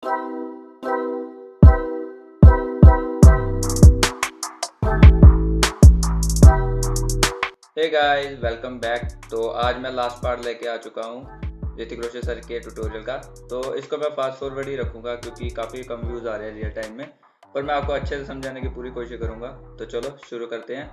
Hey guys, welcome back. तो आज मैं लास्ट पार्ट लेके आ चुका हूँ ऋतिक रोशन सर के ट्यूटोरियल का। तो इसको मैं फास्ट फॉरवर्ड ही रखूँगा क्योंकि काफ़ी कम व्यूज़ आ रहे हैं रियल टाइम में, पर मैं आपको अच्छे से समझाने की पूरी कोशिश करूँगा। तो चलो शुरू करते हैं।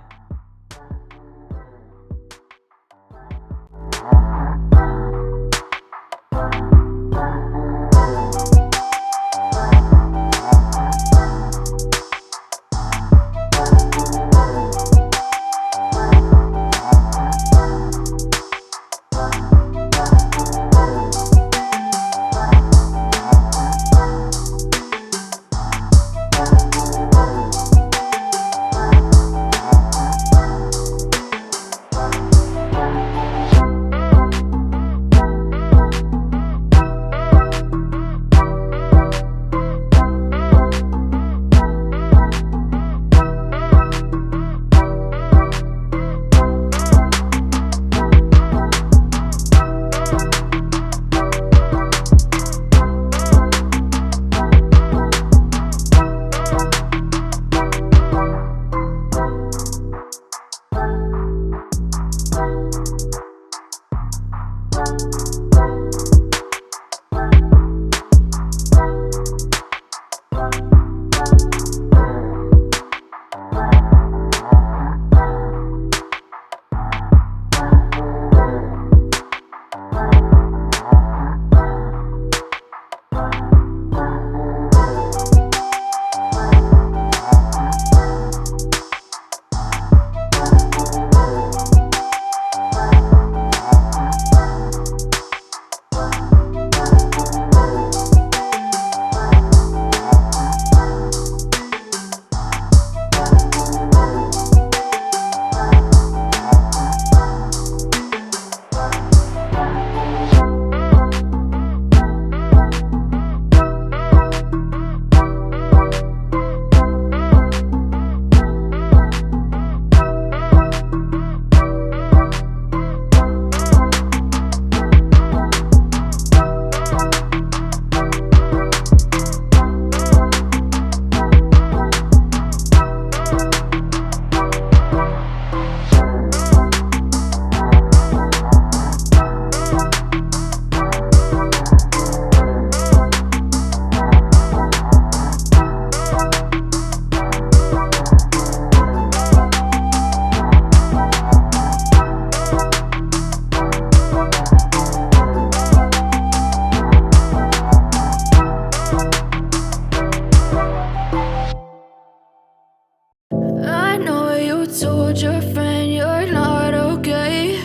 I know you told your friend you're not okay,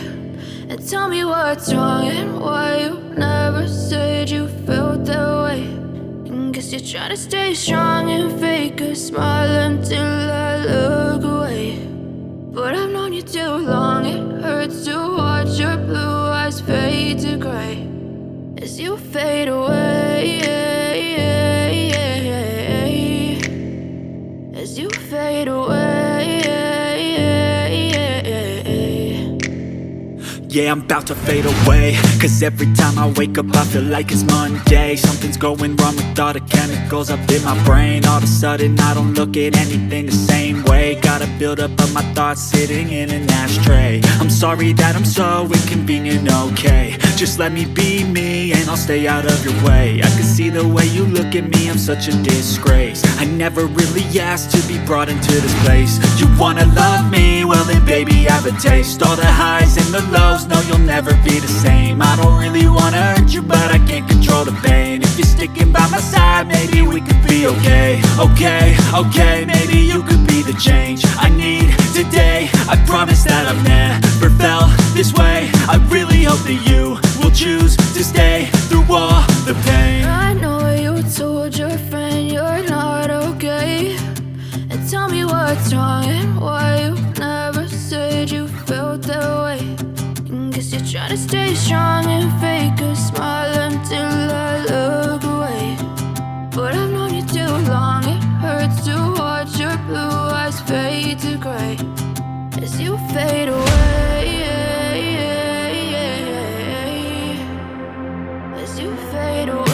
and tell me what's wrong and why you never said you felt that way. And guess you're trying to stay strong and fake a smile until I look away. But I've known you too long, it hurts to watch your blue eyes fade to gray as you fade away, as you fade away. Yeah, I'm about to fade away, cause every time I wake up I feel like it's Monday. Something's going wrong with all the chemicals up in my brain. All of a sudden I don't look at anything the same way. Got a build up of my thoughts sitting in an ashtray. I'm sorry that I'm so inconvenient, okay. Just let me be me and I'll stay out of your way. I can see the way you look at me, I'm such a disgrace. I never really asked to be brought into this place. You wanna love me? Well then baby have a taste. All the highs and the lows, no you'll never be the same. I don't really wanna hurt you but I can't control the pain. If you're sticking by my side, maybe we could be okay. Okay, maybe you could be the change I need today. I promise that I've never felt this way. I really hope that you will choose to stay through all the pain. I know you told your friend you're not okay, and tell me what's wrong and why you never said you felt that way. And guess you're trying to stay strong and fake a smile until I look away. But I've known you too long, it hurts to watch your blue eyes fade to gray as you fade away, as you fade away.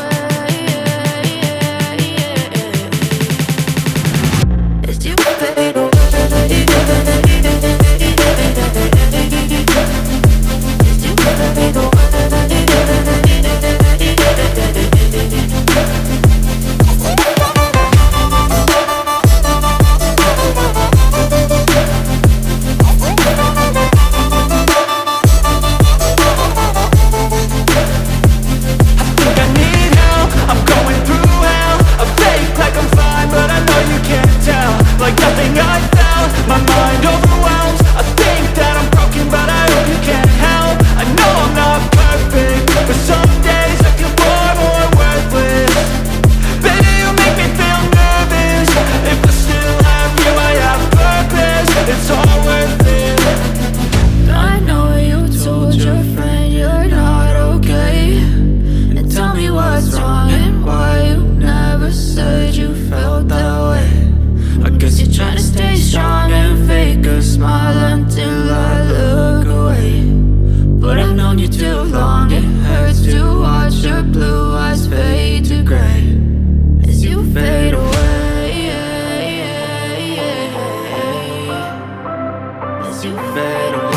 fade away.